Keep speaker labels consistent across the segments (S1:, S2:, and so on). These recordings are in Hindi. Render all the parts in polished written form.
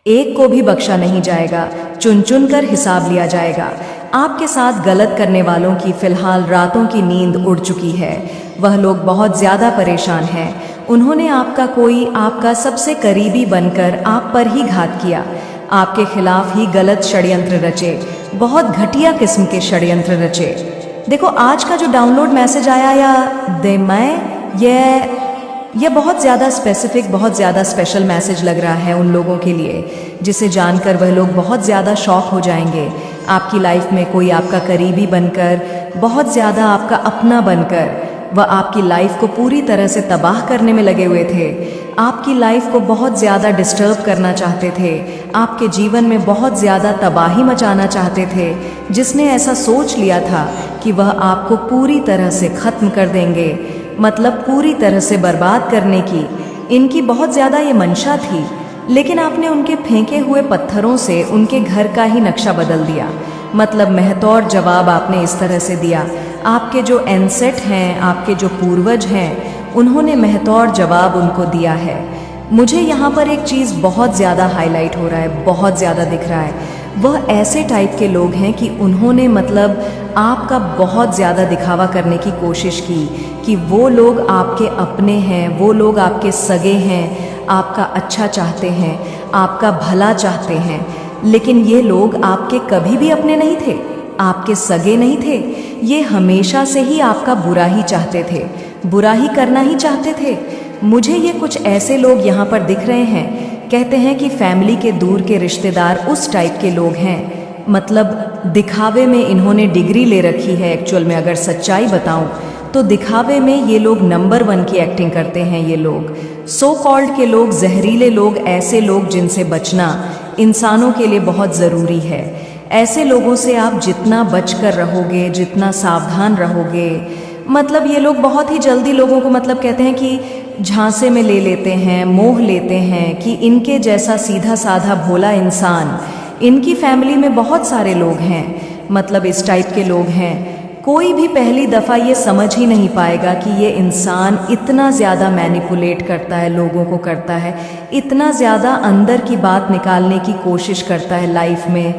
S1: एक को भी बख्शा नहीं जाएगा, चुन चुन कर हिसाब लिया जाएगा। आपके साथ गलत करने वालों की फिलहाल रातों की नींद उड़ चुकी है। वह लोग बहुत ज़्यादा परेशान हैं। उन्होंने आपका सबसे करीबी बनकर आप पर ही घात किया, आपके खिलाफ ही गलत षड्यंत्र रचे, बहुत घटिया किस्म के षड्यंत्र रचे। देखो आज का जो डाउनलोड मैसेज आया या दे मैं यह बहुत ज़्यादा स्पेसिफिक, बहुत ज़्यादा स्पेशल मैसेज लग रहा है उन लोगों के लिए जिसे जानकर वह लोग बहुत ज़्यादा शॉक हो जाएंगे। आपकी लाइफ में कोई आपका करीबी बनकर, बहुत ज़्यादा आपका अपना बनकर वह आपकी लाइफ को पूरी तरह से तबाह करने में लगे हुए थे। आपकी लाइफ को बहुत ज़्यादा डिस्टर्ब करना चाहते थे, आपके जीवन में बहुत ज़्यादा तबाही मचाना चाहते थे। जिसने ऐसा सोच लिया था कि वह आपको पूरी तरह से ख़त्म कर देंगे, मतलब पूरी तरह से बर्बाद करने की इनकी बहुत ज़्यादा ये मंशा थी। लेकिन आपने उनके फेंके हुए पत्थरों से उनके घर का ही नक्शा बदल दिया। मतलब महतौर जवाब आपने इस तरह से दिया। आपके जो एंसेट हैं, आपके जो पूर्वज हैं, उन्होंने महतौर जवाब उनको दिया है। मुझे यहाँ पर एक चीज़ बहुत ज़्यादा हाईलाइट हो रहा है, बहुत ज़्यादा दिख रहा है। वह ऐसे टाइप के लोग हैं कि उन्होंने मतलब आपका बहुत ज़्यादा दिखावा करने की कोशिश की कि वो लोग आपके अपने हैं, वो लोग आपके सगे हैं, आपका अच्छा चाहते हैं, आपका भला चाहते हैं। लेकिन ये लोग आपके कभी भी अपने नहीं थे, आपके सगे नहीं थे। ये हमेशा से ही आपका बुरा ही चाहते थे, बुरा ही करना ही चाहते थे। मुझे ये कुछ ऐसे लोग यहाँ पर दिख रहे हैं, कहते हैं कि फैमिली के दूर के रिश्तेदार उस टाइप के लोग हैं। मतलब दिखावे में इन्होंने डिग्री ले रखी है। एक्चुअल में अगर सच्चाई बताऊं तो दिखावे में ये लोग नंबर 1 की एक्टिंग करते हैं। ये लोग सो कॉल्ड के लोग, जहरीले लोग, ऐसे लोग जिनसे बचना इंसानों के लिए बहुत ज़रूरी है। ऐसे लोगों से आप जितना बचकर रहोगे, जितना सावधान रहोगे, मतलब ये लोग बहुत ही जल्दी लोगों को मतलब कहते हैं कि झांसे में ले लेते हैं, मोह लेते हैं कि इनके जैसा सीधा साधा भोला इंसान, इनकी फैमिली में बहुत सारे लोग हैं, मतलब इस टाइप के लोग हैं। कोई भी पहली दफ़ा ये समझ ही नहीं पाएगा कि ये इंसान इतना ज़्यादा मैनिपुलेट करता है, लोगों को करता है, इतना ज़्यादा अंदर की बात निकालने की कोशिश करता है लाइफ में,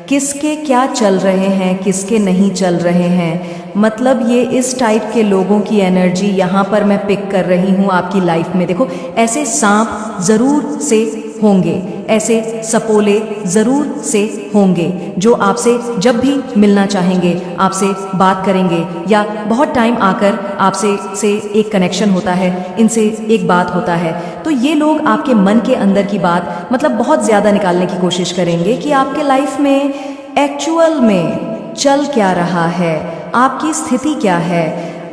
S1: किसके क्या चल रहे हैं, किसके नहीं चल रहे हैं। मतलब ये इस टाइप के लोगों की एनर्जी यहाँ पर मैं पिक कर रही हूँ आपकी लाइफ में। देखो ऐसे सांप ज़रूर से होंगे, ऐसे सपोले ज़रूर से होंगे जो आपसे जब भी मिलना चाहेंगे, आपसे बात करेंगे, या बहुत टाइम आकर आपसे एक कनेक्शन होता है, इनसे एक बात होता है, तो ये लोग आपके मन के अंदर की बात मतलब बहुत ज़्यादा निकालने की कोशिश करेंगे कि आपके लाइफ में एक्चुअल में चल क्या रहा है, आपकी स्थिति क्या है,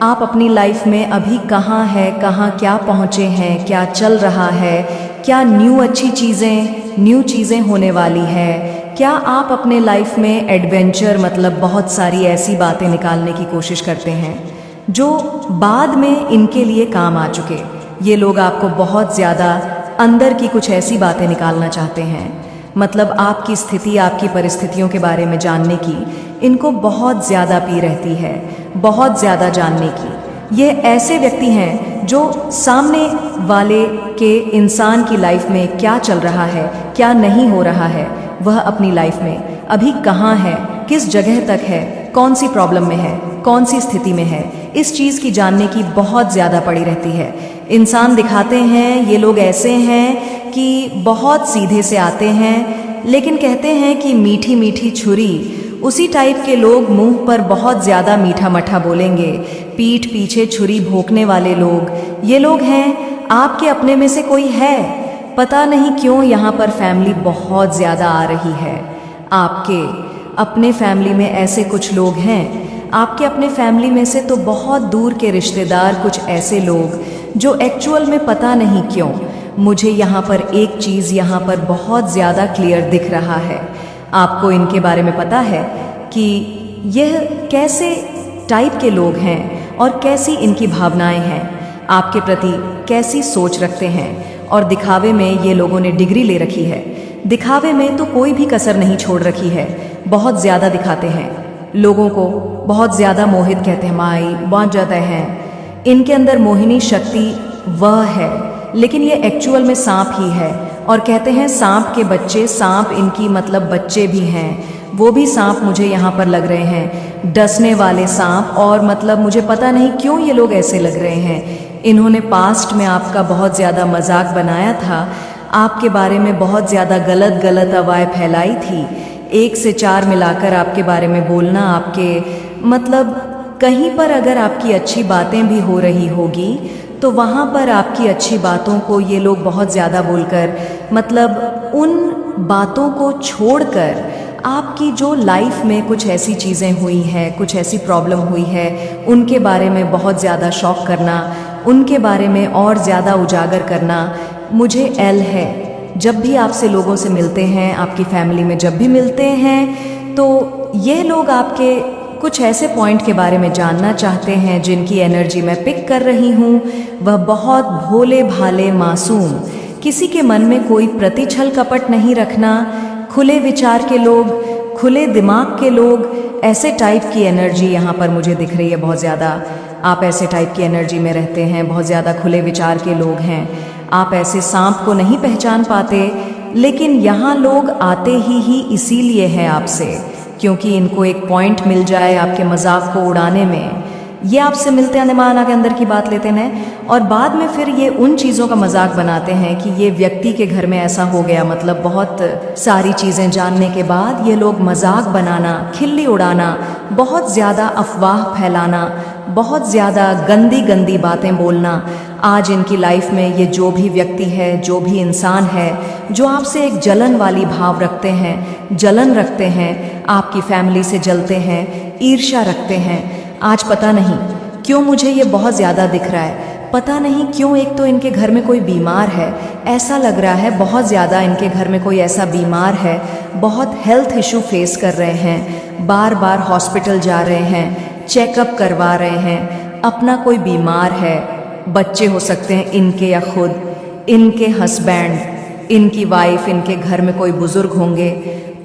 S1: आप अपनी लाइफ में अभी कहाँ है, कहाँ क्या पहुँचे हैं, क्या चल रहा है, क्या न्यू अच्छी चीज़ें होने वाली है, क्या आप अपने लाइफ में एडवेंचर, मतलब बहुत सारी ऐसी बातें निकालने की कोशिश करते हैं जो बाद में इनके लिए काम आ चुके। ये लोग आपको बहुत ज़्यादा अंदर की कुछ ऐसी बातें निकालना चाहते हैं, मतलब आपकी स्थिति, आपकी परिस्थितियों के बारे में जानने की इनको बहुत ज़्यादा पी रहती है, बहुत ज़्यादा जानने की। ये ऐसे व्यक्ति हैं जो सामने वाले के इंसान की लाइफ में क्या चल रहा है, क्या नहीं हो रहा है, वह अपनी लाइफ में अभी कहाँ है, किस जगह तक है, कौन सी प्रॉब्लम में है, कौन सी स्थिति में है, इस चीज़ की जानने की बहुत ज़्यादा पड़ी रहती है। इंसान दिखाते हैं ये लोग ऐसे हैं कि बहुत सीधे से आते हैं, लेकिन कहते हैं कि मीठी मीठी छुरी। उसी टाइप के लोग मुंह पर बहुत ज़्यादा मीठा मठा बोलेंगे, पीठ पीछे छुरी भोंकने वाले लोग ये लोग हैं। आपके अपने में से कोई है, पता नहीं क्यों यहाँ पर फैमिली बहुत ज़्यादा आ रही है। आपके अपने फैमिली में ऐसे कुछ लोग हैं, आपके अपने फैमिली में से तो बहुत दूर के रिश्तेदार, कुछ ऐसे लोग जो एक्चुअल में पता नहीं क्यों मुझे यहाँ पर एक चीज़ यहाँ पर बहुत ज़्यादा क्लियर दिख रहा है। आपको इनके बारे में पता है कि यह कैसे टाइप के लोग हैं और कैसी इनकी भावनाएं हैं, आपके प्रति कैसी सोच रखते हैं। और दिखावे में ये लोगों ने डिग्री ले रखी है, दिखावे में तो कोई भी कसर नहीं छोड़ रखी है। बहुत ज़्यादा दिखाते हैं, लोगों को बहुत ज़्यादा मोहित कहते हैं, माई बांध जाते हैं। इनके अंदर मोहिनी शक्ति वह है, लेकिन ये एक्चुअल में सांप ही है और कहते हैं सांप के बच्चे, सांप इनकी मतलब बच्चे भी हैं, वो भी सांप मुझे यहाँ पर लग रहे हैं, डसने वाले सांप। और मतलब मुझे पता नहीं क्यों ये लोग ऐसे लग रहे हैं। इन्होंने पास्ट में आपका बहुत ज़्यादा मजाक बनाया था, आपके बारे में बहुत ज़्यादा गलत गलत अफवाहें फैलाई थी। 1 से 4 मिलाकर आपके बारे में बोलना, आपके मतलब कहीं पर अगर आपकी अच्छी बातें भी हो रही होगी तो वहाँ पर आपकी अच्छी बातों को ये लोग बहुत ज़्यादा बोलकर, मतलब उन बातों को छोड़कर आपकी जो लाइफ में कुछ ऐसी चीज़ें हुई हैं, कुछ ऐसी प्रॉब्लम हुई है, उनके बारे में बहुत ज़्यादा शॉक करना, उनके बारे में और ज़्यादा उजागर करना। मुझे एल है, जब भी आपसे लोगों से मिलते हैं, आपकी फैमिली में जब भी मिलते हैं, तो ये लोग आपके कुछ ऐसे पॉइंट के बारे में जानना चाहते हैं जिनकी एनर्जी मैं पिक कर रही हूँ। वह बहुत भोले भाले मासूम, किसी के मन में कोई प्रतिछल कपट नहीं रखना, खुले विचार के लोग, खुले दिमाग के लोग, ऐसे टाइप की एनर्जी यहाँ पर मुझे दिख रही है बहुत ज़्यादा। आप ऐसे टाइप की एनर्जी में रहते हैं, बहुत ज़्यादा खुले विचार के लोग हैं। आप ऐसे सांप को नहीं पहचान पाते, लेकिन यहाँ लोग आते ही इसीलिए हैं आपसे, क्योंकि इनको एक पॉइंट मिल जाए आपके मजाक को उड़ाने में। ये आपसे मिलते हैं, दिमाग के अंदर की बात लेते हैं और बाद में फिर ये उन चीज़ों का मजाक बनाते हैं कि ये व्यक्ति के घर में ऐसा हो गया। मतलब बहुत सारी चीज़ें जानने के बाद ये लोग मजाक बनाना, खिल्ली उड़ाना, बहुत ज़्यादा अफवाह फैलाना, बहुत ज़्यादा गंदी गंदी बातें बोलना। आज इनकी लाइफ में ये जो भी व्यक्ति है, जो भी इंसान है, जो आपसे एक जलन वाली भाव रखते हैं, जलन रखते हैं, आपकी फैमिली से जलते हैं, ईर्ष्या रखते हैं, आज पता नहीं क्यों मुझे ये बहुत ज़्यादा दिख रहा है। पता नहीं क्यों, एक तो इनके घर में कोई बीमार है, ऐसा लग रहा है बहुत ज़्यादा इनके घर में कोई ऐसा बीमार है, बहुत हेल्थ इशू फेस कर रहे हैं, बार बार हॉस्पिटल जा रहे हैं, चेकअप करवा रहे हैं, अपना कोई बीमार है, बच्चे हो सकते हैं इनके या खुद, इनके हस्बैंड, इनकी वाइफ, इनके घर में कोई बुजुर्ग होंगे।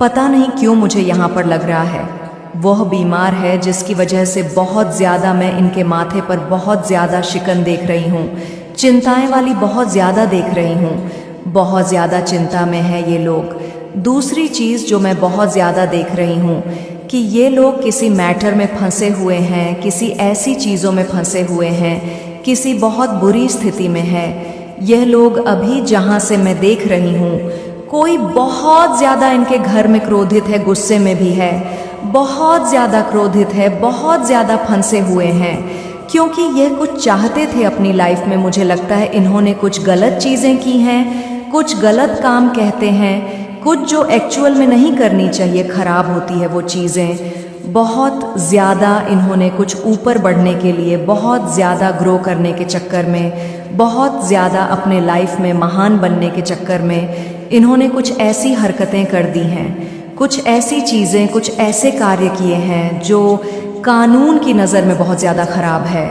S1: पता नहीं क्यों मुझे यहाँ पर लग रहा है वह बीमार है, जिसकी वजह से बहुत ज़्यादा मैं इनके माथे पर बहुत ज़्यादा शिकन देख रही हूँ, चिंताएं वाली बहुत ज़्यादा देख रही हूँ, बहुत ज़्यादा चिंता में है ये लोग। दूसरी चीज़ जो मैं बहुत ज़्यादा देख रही हूँ कि ये लोग किसी मैटर में फंसे हुए हैं, किसी ऐसी चीज़ों में फंसे हुए हैं, किसी बहुत बुरी स्थिति में है। यह लोग अभी जहाँ से मैं देख रही हूँ, कोई बहुत ज़्यादा इनके घर में क्रोधित है, गुस्से में भी है, बहुत ज़्यादा क्रोधित है, बहुत ज़्यादा फंसे हुए हैं, क्योंकि यह कुछ चाहते थे अपनी लाइफ में। मुझे लगता है इन्होंने कुछ गलत चीज़ें की हैं, कुछ गलत काम कहते हैं, कुछ जो एक्चुअल में नहीं करनी चाहिए, खराब होती है वो चीज़ें। बहुत ज़्यादा इन्होंने कुछ ऊपर बढ़ने के लिए, बहुत ज़्यादा ग्रो करने के चक्कर में, बहुत ज़्यादा अपने लाइफ में महान बनने के चक्कर में इन्होंने कुछ ऐसी हरकतें कर दी हैं, कुछ ऐसी चीज़ें, कुछ ऐसे कार्य किए हैं जो कानून की नज़र में बहुत ज़्यादा ख़राब है।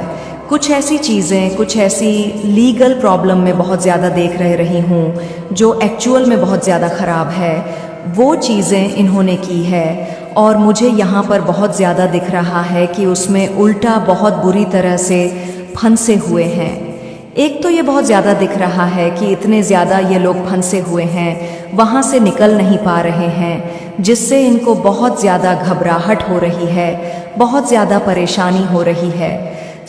S1: कुछ ऐसी चीज़ें, कुछ ऐसी लीगल प्रॉब्लम में बहुत ज़्यादा देख रही हूँ जो एक्चुअल में बहुत ज़्यादा ख़राब है। वो चीज़ें इन्होंने की है और मुझे यहाँ पर बहुत ज़्यादा दिख रहा है कि उसमें उल्टा बहुत बुरी तरह से फंसे हुए हैं। एक तो ये बहुत ज़्यादा दिख रहा है कि इतने ज़्यादा ये लोग फंसे हुए हैं, वहाँ से निकल नहीं पा रहे हैं, जिससे इनको बहुत ज़्यादा घबराहट हो रही है, बहुत ज़्यादा परेशानी हो रही है।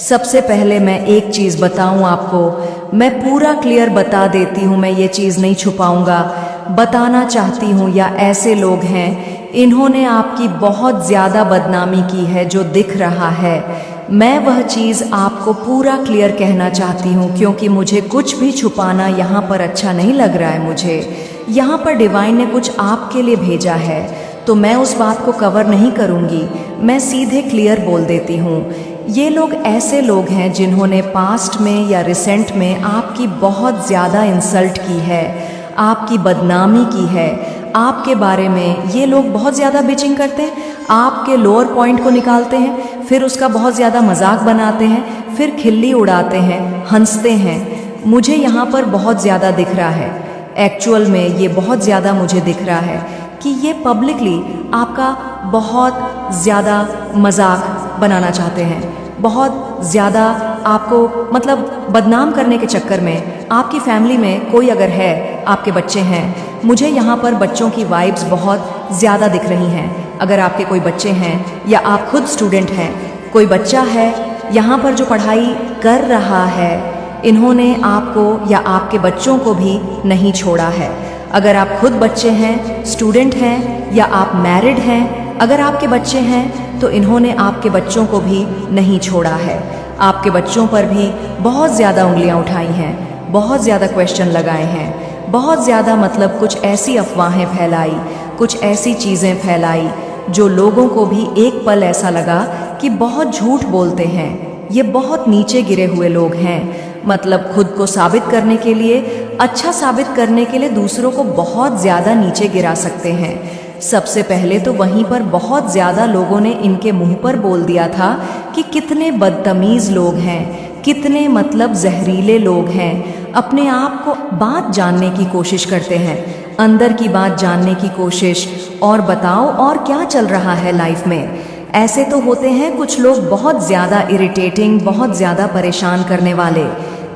S1: सबसे पहले मैं एक चीज़ बताऊं आपको, मैं पूरा क्लियर बता देती हूँ, मैं ये चीज़ नहीं छुपाऊंगा, बताना चाहती हूँ। या ऐसे लोग हैं, इन्होंने आपकी बहुत ज़्यादा बदनामी की है जो दिख रहा है। मैं वह चीज़ आपको पूरा क्लियर कहना चाहती हूँ, क्योंकि मुझे कुछ भी छुपाना यहाँ पर अच्छा नहीं लग रहा है। मुझे यहाँ पर डिवाइन ने कुछ आपके लिए भेजा है, तो मैं उस बात को कवर नहीं करूँगी, मैं सीधे क्लियर बोल देती हूँ। ये लोग ऐसे लोग हैं जिन्होंने पास्ट में या रिसेंट में आपकी बहुत ज़्यादा इंसल्ट की है, आपकी बदनामी की है। आपके बारे में ये लोग बहुत ज़्यादा बिचिंग करते हैं, आपके लोअर पॉइंट को निकालते हैं, फिर उसका बहुत ज़्यादा मजाक बनाते हैं, फिर खिल्ली उड़ाते हैं, हंसते हैं। मुझे यहाँ पर बहुत ज़्यादा दिख रहा है, एक्चुअल में ये बहुत ज़्यादा मुझे दिख रहा है कि ये पब्लिकली आपका बहुत ज़्यादा मजाक बनाना चाहते हैं, बहुत ज़्यादा आपको मतलब बदनाम करने के चक्कर में। आपकी फैमिली में कोई अगर है आपके बच्चे हैं। मुझे यहाँ पर बच्चों की वाइब्स बहुत ज़्यादा दिख रही हैं। अगर आपके कोई बच्चे हैं या आप खुद स्टूडेंट हैं, कोई बच्चा है यहाँ पर जो पढ़ाई कर रहा है, इन्होंने आपको या आपके बच्चों को भी नहीं छोड़ा है। अगर आप खुद बच्चे हैं, स्टूडेंट हैं या आप मैरिड हैं, अगर आपके बच्चे हैं तो इन्होंने आपके बच्चों को भी नहीं छोड़ा है। आपके बच्चों पर भी बहुत ज़्यादा उंगलियां उठाई हैं, बहुत ज़्यादा क्वेश्चन लगाए हैं, बहुत ज़्यादा मतलब कुछ ऐसी अफवाहें फैलाई, कुछ ऐसी चीज़ें फैलाई जो लोगों को भी एक पल ऐसा लगा कि बहुत झूठ बोलते हैं, ये बहुत नीचे गिरे हुए लोग हैं। मतलब खुद को साबित करने के लिए, अच्छा साबित करने के लिए दूसरों को बहुत ज़्यादा नीचे गिरा सकते हैं। सबसे पहले तो वहीं पर बहुत ज़्यादा लोगों ने इनके मुंह पर बोल दिया था कि कितने बदतमीज़ लोग हैं, कितने मतलब जहरीले लोग हैं। अपने आप को बात जानने की कोशिश करते हैं, अंदर की बात जानने की कोशिश, और बताओ और क्या चल रहा है लाइफ में। ऐसे तो होते हैं कुछ लोग बहुत ज़्यादा इरिटेटिंग, बहुत ज़्यादा परेशान करने वाले।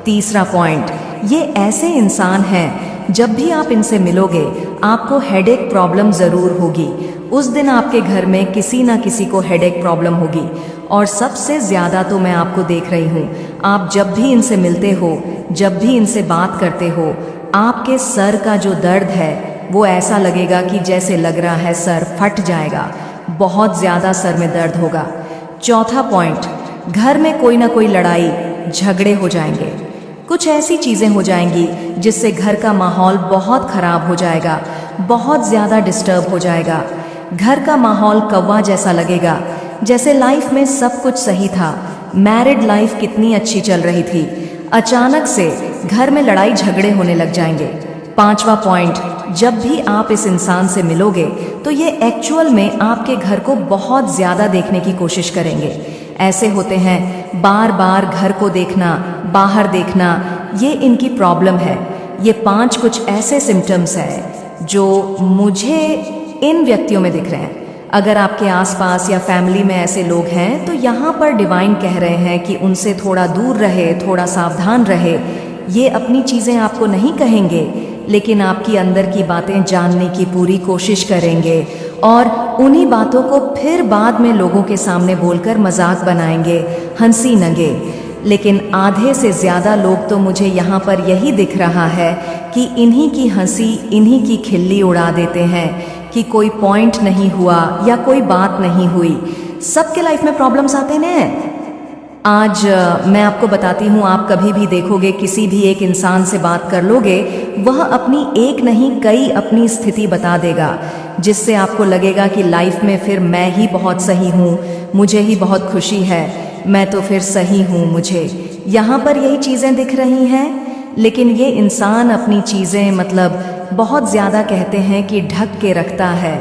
S1: तीसरा पॉइंट, ये ऐसे इंसान हैं जब भी आप इनसे मिलोगे आपको हेडेक प्रॉब्लम ज़रूर होगी। उस दिन आपके घर में किसी ना किसी को हेडेक प्रॉब्लम होगी। और सबसे ज़्यादा तो मैं आपको देख रही हूँ, आप जब भी इनसे मिलते हो, जब भी इनसे बात करते हो, आपके सर का जो दर्द है वो ऐसा लगेगा कि जैसे लग रहा है सर फट जाएगा, बहुत ज़्यादा सर में दर्द होगा। चौथा पॉइंट, घर में कोई ना कोई लड़ाई झगड़े हो जाएंगे, कुछ ऐसी चीज़ें हो जाएंगी जिससे घर का माहौल बहुत ख़राब हो जाएगा, बहुत ज़्यादा डिस्टर्ब हो जाएगा। घर का माहौल कौवा जैसा लगेगा, जैसे लाइफ में सब कुछ सही था, मैरिड लाइफ कितनी अच्छी चल रही थी, अचानक से घर में लड़ाई झगड़े होने लग जाएंगे। पांचवा पॉइंट, जब भी आप इस इंसान से मिलोगे तो ये एक्चुअल में आपके घर को बहुत ज़्यादा देखने की कोशिश करेंगे। ऐसे होते हैं बार बार घर को देखना, बाहर देखना, ये इनकी प्रॉब्लम है। ये 5 कुछ ऐसे सिम्टम्स हैं जो मुझे इन व्यक्तियों में दिख रहे हैं। अगर आपके आसपास या फैमिली में ऐसे लोग हैं तो यहाँ पर डिवाइन कह रहे हैं कि उनसे थोड़ा दूर रहे, थोड़ा सावधान रहे। ये अपनी चीज़ें आपको नहीं कहेंगे, लेकिन आपकी अंदर की बातें जानने की पूरी कोशिश करेंगे और उन्हीं बातों को फिर बाद में लोगों के सामने बोलकर मजाक बनाएंगे, हंसी नगे। लेकिन आधे से ज़्यादा लोग तो मुझे यहाँ पर यही दिख रहा है कि इन्हीं की हंसी, इन्हीं की खिल्ली उड़ा देते हैं कि कोई पॉइंट नहीं हुआ या कोई बात नहीं हुई। सबके लाइफ में प्रॉब्लम्स आते हैं। आज मैं आपको बताती हूँ, आप कभी भी देखोगे किसी भी एक इंसान से बात कर लोगे, वह अपनी एक नहीं कई अपनी स्थिति बता देगा, जिससे आपको लगेगा कि लाइफ में फिर मैं ही बहुत सही हूँ, मुझे ही बहुत खुशी है, मैं तो फिर सही हूँ। मुझे यहाँ पर यही चीज़ें दिख रही हैं, लेकिन ये इंसान अपनी चीज़ें मतलब बहुत ज़्यादा कहते हैं कि ढक के रखता है।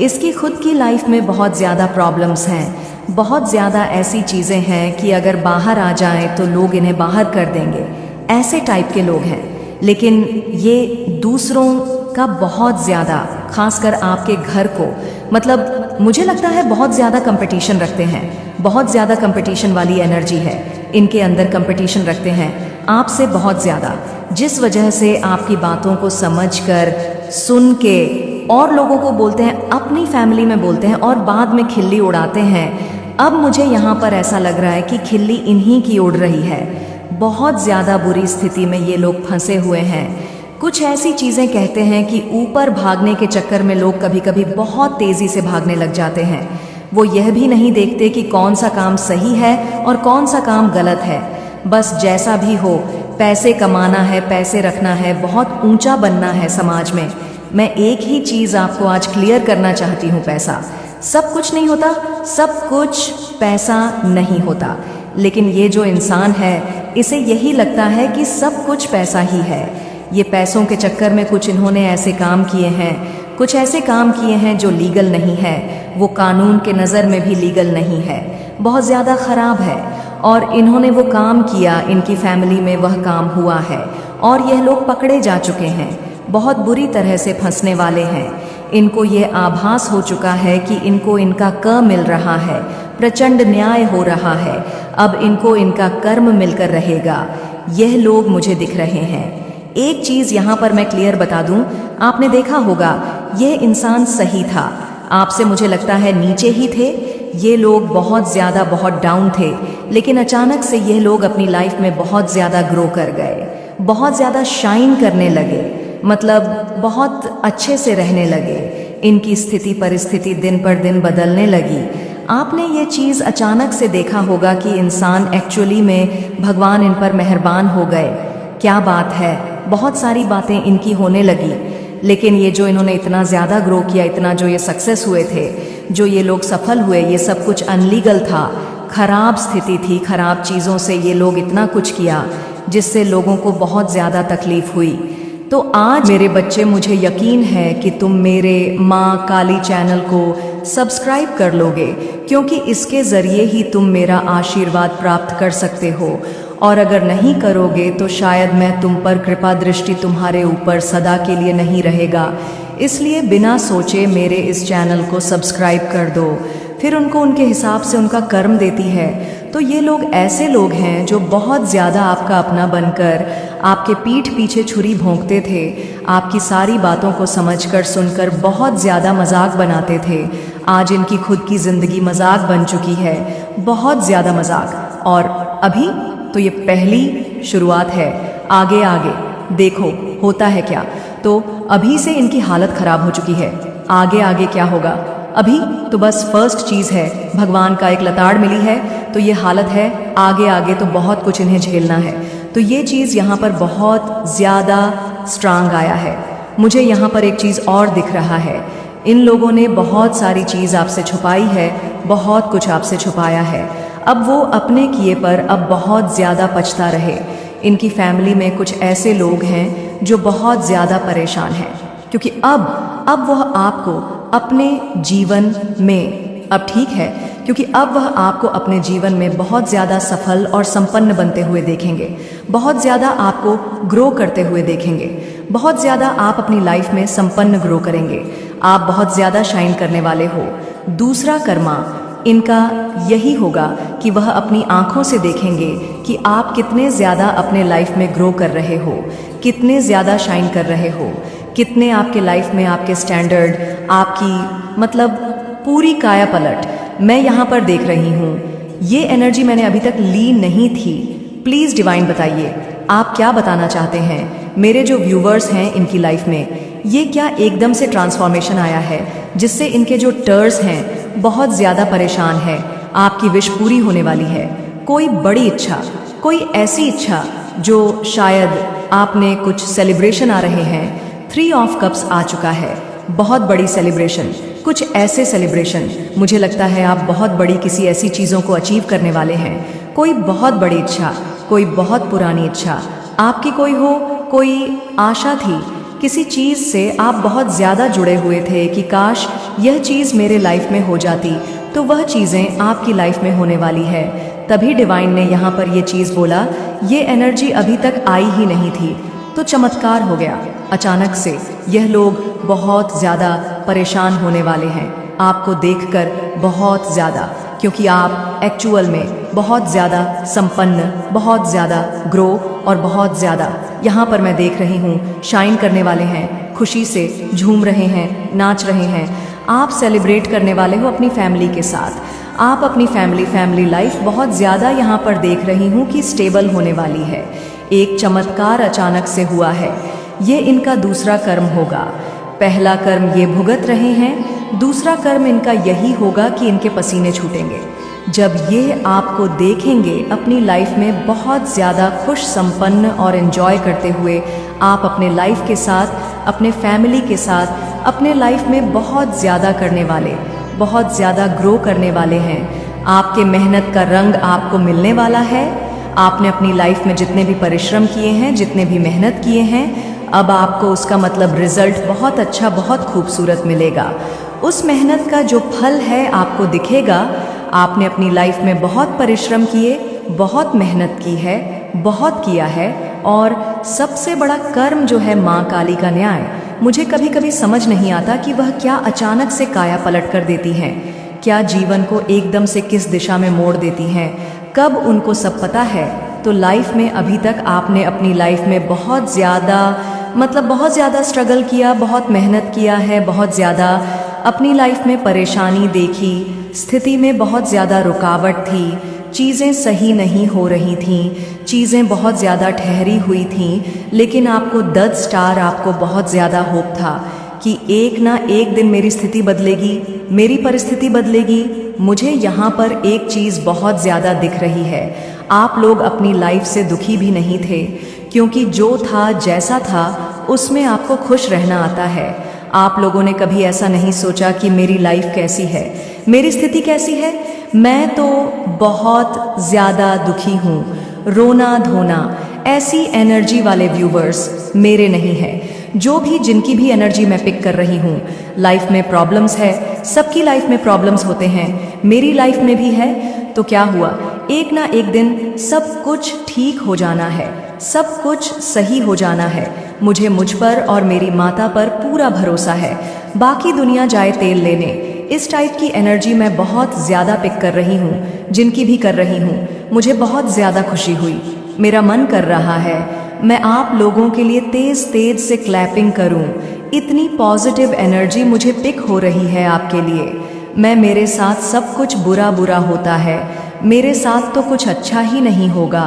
S1: इसकी खुद की लाइफ में बहुत ज़्यादा प्रॉब्लम्स हैं, बहुत ज़्यादा ऐसी चीज़ें हैं कि अगर बाहर आ जाएं तो लोग इन्हें बाहर कर देंगे, ऐसे टाइप के लोग हैं। लेकिन ये दूसरों का बहुत ज़्यादा, खासकर आपके घर को, मतलब मुझे लगता है बहुत ज़्यादा कंपटीशन रखते हैं, बहुत ज़्यादा कंपटीशन वाली एनर्जी है इनके अंदर, कंपटीशन रखते हैं आपसे बहुत ज़्यादा, जिस वजह से आपकी बातों को समझकर, सुन के और लोगों को बोलते हैं, अपनी फैमिली में बोलते हैं और बाद में खिल्ली उड़ाते हैं। अब मुझे यहाँ पर ऐसा लग रहा है कि खिल्ली इन्हीं की उड़ रही है। बहुत ज़्यादा बुरी स्थिति में ये लोग फंसे हुए हैं। कुछ ऐसी चीज़ें कहते हैं कि ऊपर भागने के चक्कर में लोग कभी कभी बहुत तेज़ी से भागने लग जाते हैं। वो यह भी नहीं देखते कि कौन सा काम सही है और कौन सा काम गलत है। बस जैसा भी हो, पैसे कमाना है, पैसे रखना है, बहुत ऊंचा बनना है समाज में। मैं एक ही चीज़ आपको आज क्लियर करना चाहती हूँ, पैसा सब कुछ नहीं होता, सब कुछ पैसा नहीं होता। लेकिन ये जो इंसान है, इसे यही लगता है कि सब कुछ पैसा ही है। ये पैसों के चक्कर में कुछ इन्होंने ऐसे काम किए हैं, कुछ ऐसे काम किए हैं जो लीगल नहीं है, वो कानून के नज़र में भी लीगल नहीं है, बहुत ज़्यादा ख़राब है। और इन्होंने वो काम किया, इनकी फैमिली में वह काम हुआ है और यह लोग पकड़े जा चुके हैं, बहुत बुरी तरह से फंसने वाले हैं। इनको ये आभास हो चुका है कि इनको इनका क मिल रहा है, प्रचंड न्याय हो रहा है, अब इनको इनका कर्म मिलकर रहेगा। यह लोग मुझे दिख रहे हैं, एक चीज यहाँ पर मैं क्लियर बता दूं, आपने देखा होगा यह इंसान सही था, आपसे मुझे लगता है नीचे ही थे। ये लोग बहुत ज़्यादा बहुत डाउन थे, लेकिन अचानक से ये लोग अपनी लाइफ में बहुत ज़्यादा ग्रो कर गए, बहुत ज़्यादा शाइन करने लगे, मतलब बहुत अच्छे से रहने लगे। इनकी स्थिति परिस्थिति दिन पर दिन बदलने लगी। आपने ये चीज़ अचानक से देखा होगा कि इंसान एक्चुअली में भगवान इन पर मेहरबान हो गए। क्या बात है, बहुत सारी बातें इनकी होने लगी, लेकिन ये जो इन्होंने इतना ज़्यादा ग्रो किया, इतना जो ये सक्सेस हुए थे, जो ये लोग सफल हुए, ये सब कुछ अनलीगल था, खराब स्थिति थी, खराब चीज़ों से ये लोग इतना कुछ किया जिससे लोगों को बहुत ज़्यादा तकलीफ हुई। तो आज मेरे बच्चे, मुझे यकीन है कि तुम मेरे माँ काली चैनल को सब्सक्राइब कर लोगे, क्योंकि इसके ज़रिए ही तुम मेरा आशीर्वाद प्राप्त कर सकते हो। और अगर नहीं करोगे तो शायद मैं तुम पर कृपा दृष्टि तुम्हारे ऊपर सदा के लिए नहीं रहेगा। इसलिए बिना सोचे मेरे इस चैनल को सब्सक्राइब कर दो, फिर उनको उनके हिसाब से उनका कर्म देती है। तो ये लोग ऐसे लोग हैं जो बहुत ज़्यादा आपका अपना बनकर आपके पीठ पीछे छुरी भोंकते थे, आपकी सारी बातों को समझकर सुनकर बहुत ज़्यादा मजाक बनाते थे। आज इनकी खुद की ज़िंदगी मजाक बन चुकी है, बहुत ज़्यादा मजाक। और अभी तो ये पहली शुरुआत है, आगे आगे देखो होता है क्या। तो अभी से इनकी हालत खराब हो चुकी है, आगे आगे क्या होगा। अभी तो बस फर्स्ट चीज़ है, भगवान का एक लताड़ मिली है तो ये हालत है, आगे आगे तो बहुत कुछ इन्हें झेलना है। तो ये चीज़ यहाँ पर बहुत ज़्यादा स्ट्रांग आया है। मुझे यहाँ पर एक चीज़ और दिख रहा है, इन लोगों ने बहुत सारी चीज़ आपसे छुपाई है, बहुत कुछ आपसे छुपाया है। अब वो अपने किए पर अब बहुत ज़्यादा पछता रहे। इनकी फैमिली में कुछ ऐसे लोग हैं जो बहुत ज़्यादा परेशान हैं, क्योंकि अब वह आपको अपने जीवन में, अब ठीक है, क्योंकि अब वह आपको अपने जीवन में बहुत ज़्यादा सफल और संपन्न बनते हुए देखेंगे, बहुत ज़्यादा आपको ग्रो करते हुए देखेंगे, बहुत ज़्यादा आप अपनी लाइफ में संपन्न ग्रो करेंगे, आप बहुत ज़्यादा शाइन करने वाले हो। दूसरा कर्मा इनका यही होगा कि वह अपनी आँखों से देखेंगे कि आप कितने ज़्यादा अपने लाइफ में ग्रो कर रहे हो, कितने ज़्यादा शाइन कर रहे हो, कितने आपके लाइफ में आपके स्टैंडर्ड, आपकी मतलब पूरी काया पलट मैं यहाँ पर देख रही हूँ। ये एनर्जी मैंने अभी तक ली नहीं थी। प्लीज़ डिवाइन बताइए आप क्या बताना चाहते हैं। मेरे जो व्यूवर्स हैं इनकी लाइफ में ये क्या एकदम से ट्रांसफॉर्मेशन आया है जिससे इनके जो टर्स हैं बहुत ज़्यादा परेशान है। आपकी विश पूरी होने वाली है, कोई बड़ी इच्छा, कोई ऐसी इच्छा जो शायद आपने कुछ सेलिब्रेशन आ रहे हैं। 3 ऑफ कप्स आ चुका है, बहुत बड़ी सेलिब्रेशन, कुछ ऐसे सेलिब्रेशन, मुझे लगता है आप बहुत बड़ी किसी ऐसी चीज़ों को अचीव करने वाले हैं। कोई बहुत बड़ी इच्छा, कोई बहुत पुरानी इच्छा आपकी कोई हो, कोई आशा थी किसी चीज़ से आप बहुत ज़्यादा जुड़े हुए थे कि काश यह चीज़ मेरे लाइफ में हो जाती, तो वह चीज़ें आपकी लाइफ में होने वाली है। तभी डिवाइन ने यहाँ पर ये चीज़ बोला, ये एनर्जी अभी तक आई ही नहीं थी, तो चमत्कार हो गया। अचानक से यह लोग बहुत ज़्यादा परेशान होने वाले हैं आपको देखकर, बहुत ज़्यादा, क्योंकि आप एक्चुअल में बहुत ज़्यादा संपन्न, बहुत ज़्यादा ग्रो और बहुत ज़्यादा यहाँ पर मैं देख रही हूँ शाइन करने वाले हैं, खुशी से झूम रहे हैं, नाच रहे हैं। आप सेलिब्रेट करने वाले हो अपनी फैमिली के साथ। आप अपनी फैमिली लाइफ बहुत ज़्यादा यहाँ पर देख रही हूँ कि स्टेबल होने वाली है। एक चमत्कार अचानक से हुआ है, ये इनका दूसरा कर्म होगा। पहला कर्म ये भुगत रहे हैं, दूसरा कर्म इनका यही होगा कि इनके पसीने छूटेंगे जब ये आपको देखेंगे अपनी लाइफ में बहुत ज़्यादा खुश, संपन्न और एंजॉय करते हुए। आप अपने लाइफ के साथ, अपने फैमिली के साथ, अपने लाइफ में बहुत ज़्यादा करने वाले, बहुत ज़्यादा ग्रो करने वाले हैं। आपके मेहनत का रंग आपको मिलने वाला है। आपने अपनी लाइफ में जितने भी परिश्रम किए हैं, जितने भी मेहनत किए हैं, अब आपको उसका मतलब रिजल्ट बहुत अच्छा, बहुत खूबसूरत मिलेगा। उस मेहनत का जो फल है आपको दिखेगा। आपने अपनी लाइफ में बहुत परिश्रम किए, बहुत मेहनत की है, बहुत किया है। और सबसे बड़ा कर्म जो है माँ काली का न्याय, मुझे कभी कभी समझ नहीं आता कि वह क्या अचानक से काया पलट कर देती हैं, क्या जीवन को एकदम से किस दिशा में मोड़ देती हैं। कब उनको सब पता है तो लाइफ में अभी तक आपने अपनी लाइफ में बहुत ज़्यादा स्ट्रगल किया, बहुत मेहनत किया है, बहुत ज़्यादा अपनी लाइफ में परेशानी देखी, स्थिति में बहुत ज़्यादा रुकावट थी, चीज़ें सही नहीं हो रही थीं, चीज़ें बहुत ज़्यादा ठहरी हुई थीं, लेकिन आपको डेथ स्टार, आपको बहुत ज़्यादा होप था कि एक ना एक दिन मेरी स्थिति बदलेगी, मेरी परिस्थिति बदलेगी। मुझे यहाँ पर एक चीज़ बहुत ज़्यादा दिख रही है, आप लोग अपनी लाइफ से दुखी भी नहीं थे, क्योंकि जो था जैसा था उसमें आपको खुश रहना आता है। आप लोगों ने कभी ऐसा नहीं सोचा कि मेरी लाइफ कैसी है, मेरी स्थिति कैसी है। मैं तो बहुत ज़्यादा दुखी हूँ, रोना धोना, ऐसी एनर्जी वाले व्यूवर्स मेरे नहीं है। जो भी जिनकी भी एनर्जी मैं पिक कर रही हूँ, लाइफ में प्रॉब्लम्स है, सबकी लाइफ में प्रॉब्लम्स होते हैं, मेरी लाइफ में भी है। तो क्या हुआ, एक ना एक दिन सब कुछ ठीक हो जाना है, सब कुछ सही हो जाना है। मुझे मुझ पर और मेरी माता पर पूरा भरोसा है, बाकी दुनिया जाए तेल लेने। इस टाइप की एनर्जी मैं बहुत ज़्यादा पिक कर रही हूँ, जिनकी भी कर रही हूँ। मुझे बहुत ज़्यादा खुशी हुई, मेरा मन कर रहा है मैं आप लोगों के लिए तेज तेज से क्लैपिंग करूं। इतनी पॉजिटिव एनर्जी मुझे पिक हो रही है आपके लिए। मेरे साथ सब कुछ बुरा बुरा होता है, मेरे साथ तो कुछ अच्छा ही नहीं होगा।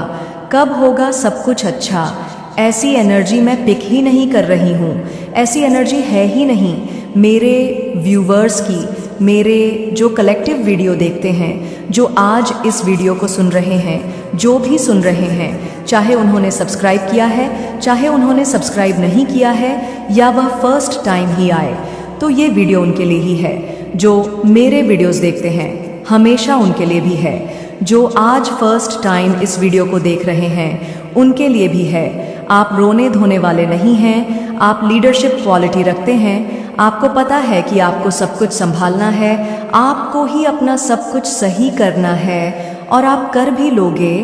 S1: कब होगा सब कुछ अच्छा? ऐसी एनर्जी मैं पिक ही नहीं कर रही हूँ, ऐसी एनर्जी है ही नहीं। मेरे व्यूवर्स की, मेरे जो कलेक्टिव वीडियो देखते हैं, जो आज इस वीडियो को सुन रहे हैं, जो भी सुन रहे हैं, चाहे उन्होंने सब्सक्राइब किया है, चाहे उन्होंने सब्सक्राइब नहीं किया है, या वह फर्स्ट टाइम ही आए, तो ये वीडियो उनके लिए ही है। जो मेरे वीडियोस देखते हैं, हमेशा उनके लिए भी है। जो आज फर्स्ट टाइम इस वीडियो को देख रहे हैं, उनके लिए भी है। आप रोने धोने वाले नहीं हैं, आप लीडरशिप क्वालिटी रखते हैं। आपको पता है कि आपको सब कुछ संभालना है, आपको ही अपना सब कुछ सही करना है, और आप कर भी लोगे।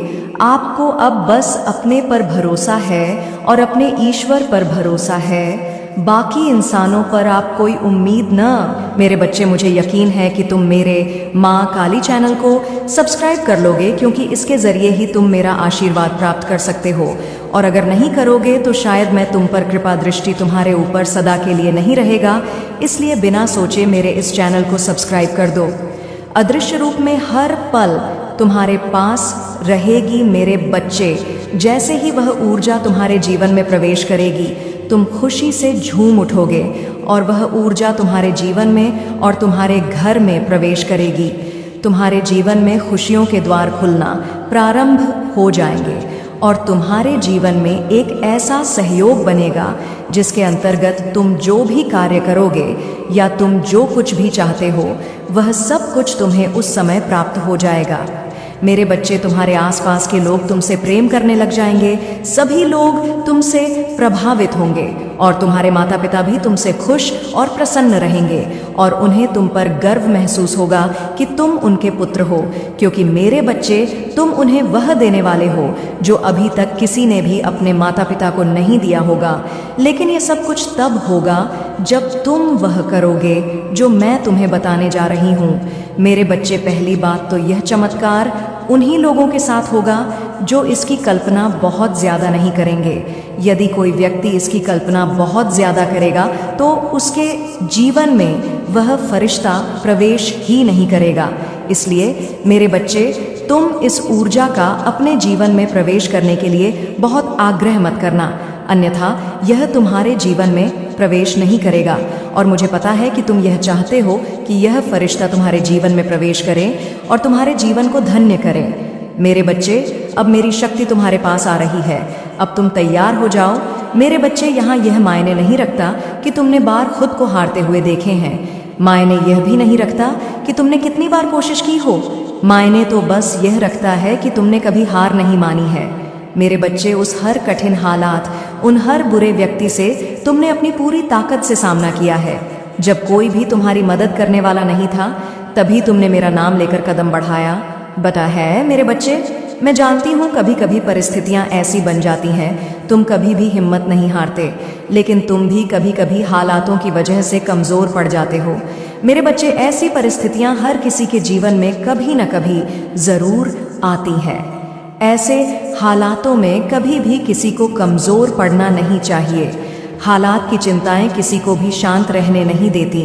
S1: आपको अब बस अपने पर भरोसा है और अपने ईश्वर पर भरोसा है, बाकी इंसानों पर आप कोई उम्मीद न। मेरे बच्चे, मुझे यकीन है कि तुम मेरे माँ काली चैनल को सब्सक्राइब कर लोगे, क्योंकि इसके ज़रिए ही तुम मेरा आशीर्वाद प्राप्त कर सकते हो। और अगर नहीं करोगे तो शायद मैं तुम पर कृपा दृष्टि तुम्हारे ऊपर सदा के लिए नहीं रहेगा। इसलिए बिना सोचे मेरे इस चैनल को सब्सक्राइब कर दो। अदृश्य रूप में हर पल तुम्हारे पास रहेगी मेरे बच्चे। जैसे ही वह ऊर्जा तुम्हारे जीवन में प्रवेश करेगी, तुम खुशी से झूम उठोगे, और वह ऊर्जा तुम्हारे जीवन में और तुम्हारे घर में प्रवेश करेगी। तुम्हारे जीवन में खुशियों के द्वार खुलना प्रारंभ हो जाएंगे, और तुम्हारे जीवन में एक ऐसा सहयोग बनेगा जिसके अंतर्गत तुम जो भी कार्य करोगे या तुम जो कुछ भी चाहते हो, वह सब कुछ तुम्हें उस समय प्राप्त हो जाएगा। मेरे बच्चे, तुम्हारे आसपास के लोग तुमसे प्रेम करने लग जाएंगे, सभी लोग तुमसे प्रभावित होंगे, और तुम्हारे माता पिता भी तुमसे खुश और प्रसन्न रहेंगे, और उन्हें तुम पर गर्व महसूस होगा कि तुम उनके पुत्र हो, क्योंकि मेरे बच्चे, तुम उन्हें वह देने वाले हो जो अभी तक किसी ने भी अपने माता पिता को नहीं दिया होगा। लेकिन ये सब कुछ तब होगा जब तुम वह करोगे जो मैं तुम्हें बताने जा रही हूँ। मेरे बच्चे, पहली बात तो यह चमत्कार उन्हीं लोगों के साथ होगा जो इसकी कल्पना बहुत ज़्यादा नहीं करेंगे। यदि कोई व्यक्ति इसकी कल्पना बहुत ज़्यादा करेगा तो उसके जीवन में वह फरिश्ता प्रवेश ही नहीं करेगा। इसलिए मेरे बच्चे, तुम इस ऊर्जा का अपने जीवन में प्रवेश करने के लिए बहुत आग्रह मत करना, अन्यथा यह तुम्हारे जीवन में प्रवेश नहीं करेगा। और मुझे पता है कि तुम यह चाहते हो कि यह फरिश्ता तुम्हारे जीवन में प्रवेश करे और तुम्हारे जीवन को धन्य करे। मेरे बच्चे, अब मेरी शक्ति तुम्हारे पास आ रही है, अब तुम तैयार हो जाओ। मेरे बच्चे, यहाँ यह मायने नहीं रखता कि तुमने बार खुद को हारते हुए देखे हैं, मायने यह भी नहीं रखता कि तुमने कितनी बार कोशिश की हो, मायने तो बस यह रखता है कि तुमने कभी हार नहीं मानी है। मेरे बच्चे, उस हर कठिन हालात, उन हर बुरे व्यक्ति से तुमने अपनी पूरी ताकत से सामना किया है। जब कोई भी तुम्हारी मदद करने वाला नहीं था, तभी तुमने मेरा नाम लेकर कदम बढ़ाया। बता है मेरे बच्चे, मैं जानती हूँ कभी कभी परिस्थितियाँ ऐसी बन जाती हैं, तुम कभी भी हिम्मत नहीं हारते, लेकिन तुम भी कभी कभी हालातों की वजह से कमज़ोर पड़ जाते हो। मेरे बच्चे, ऐसी परिस्थितियाँ हर किसी के जीवन में कभी न कभी ज़रूर आती हैं। ऐसे हालातों में कभी भी किसी को कमज़ोर पड़ना नहीं चाहिए। हालात की चिंताएं किसी को भी शांत रहने नहीं देती।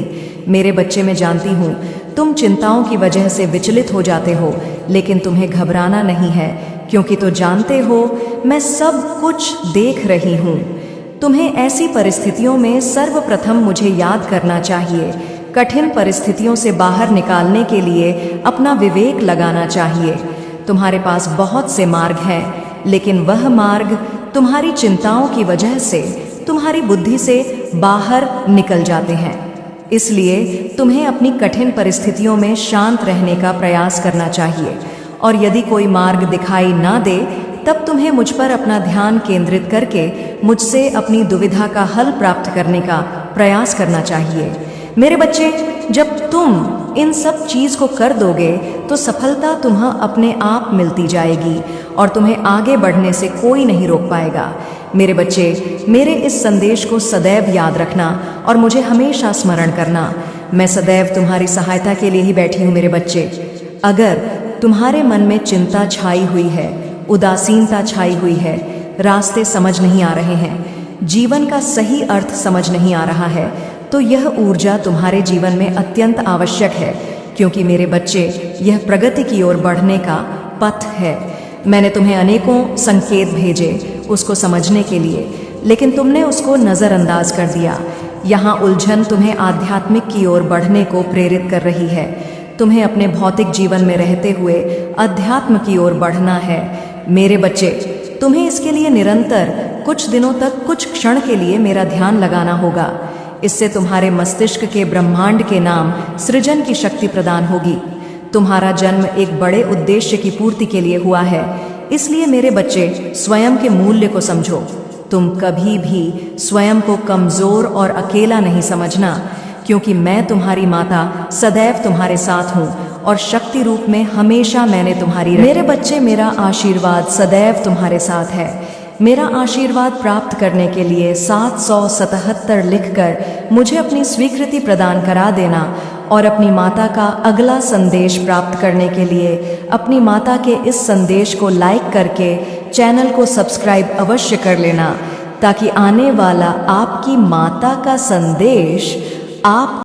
S1: मेरे बच्चे, मैं जानती हूँ तुम चिंताओं की वजह से विचलित हो जाते हो, लेकिन तुम्हें घबराना नहीं है, क्योंकि तो जानते हो मैं सब कुछ देख रही हूँ। तुम्हें ऐसी परिस्थितियों में सर्वप्रथम मुझे याद करना चाहिए। कठिन परिस्थितियों से बाहर निकालने के लिए अपना विवेक लगाना चाहिए। तुम्हारे पास बहुत से मार्ग हैं, लेकिन वह मार्ग तुम्हारी चिंताओं की वजह से तुम्हारी बुद्धि से बाहर निकल जाते हैं। इसलिए तुम्हें अपनी कठिन परिस्थितियों में शांत रहने का प्रयास करना चाहिए, और यदि कोई मार्ग दिखाई ना दे तब तुम्हें मुझ पर अपना ध्यान केंद्रित करके मुझसे अपनी दुविधा का हल प्राप्त करने का प्रयास करना चाहिए। मेरे बच्चे, जब तुम इन सब चीज़ को कर दोगे तो सफलता तुम्हें अपने आप मिलती जाएगी और तुम्हें आगे बढ़ने से कोई नहीं रोक पाएगा। मेरे बच्चे, मेरे इस संदेश को सदैव याद रखना और मुझे हमेशा स्मरण करना। मैं सदैव तुम्हारी सहायता के लिए ही बैठी हूँ। मेरे बच्चे, अगर तुम्हारे मन में चिंता छाई हुई है, उदासीनता छाई हुई है, रास्ते समझ नहीं आ रहे हैं, जीवन का सही अर्थ समझ नहीं आ रहा है, तो यह ऊर्जा तुम्हारे जीवन में अत्यंत आवश्यक है, क्योंकि मेरे बच्चे, यह प्रगति की ओर बढ़ने का पथ है। मैंने तुम्हें अनेकों संकेत भेजे उसको समझने के लिए, लेकिन तुमने उसको नज़रअंदाज कर दिया। यहाँ उलझन तुम्हें आध्यात्मिक की ओर बढ़ने को प्रेरित कर रही है। तुम्हें अपने भौतिक जीवन में रहते हुए अध्यात्म की ओर बढ़ना है। मेरे बच्चे, तुम्हें इसके लिए निरंतर कुछ दिनों तक कुछ क्षण के लिए मेरा ध्यान लगाना होगा। इससे तुम्हारे मस्तिष्क के ब्रह्मांड के नाम सृजन की शक्ति प्रदान होगी। तुम्हारा जन्म एक बड़े उद्देश्य की पूर्ति के लिए हुआ है। इसलिए मेरे बच्चे, स्वयं के मूल्य को समझो। तुम कभी भी स्वयं को कमज़ोर और अकेला नहीं समझना, क्योंकि मैं तुम्हारी माता सदैव तुम्हारे साथ हूँ और शक्ति रूप में हमेशा मैंने तुम्हारी। मेरे बच्चे, मेरा आशीर्वाद सदैव तुम्हारे साथ है। मेरा आशीर्वाद प्राप्त करने के लिए 777 लिखकर मुझे अपनी स्वीकृति प्रदान करा देना, और अपनी माता का अगला संदेश प्राप्त करने के लिए अपनी माता के इस संदेश को लाइक करके चैनल को सब्सक्राइब अवश्य कर लेना, ताकि आने वाला आपकी माता का संदेश आप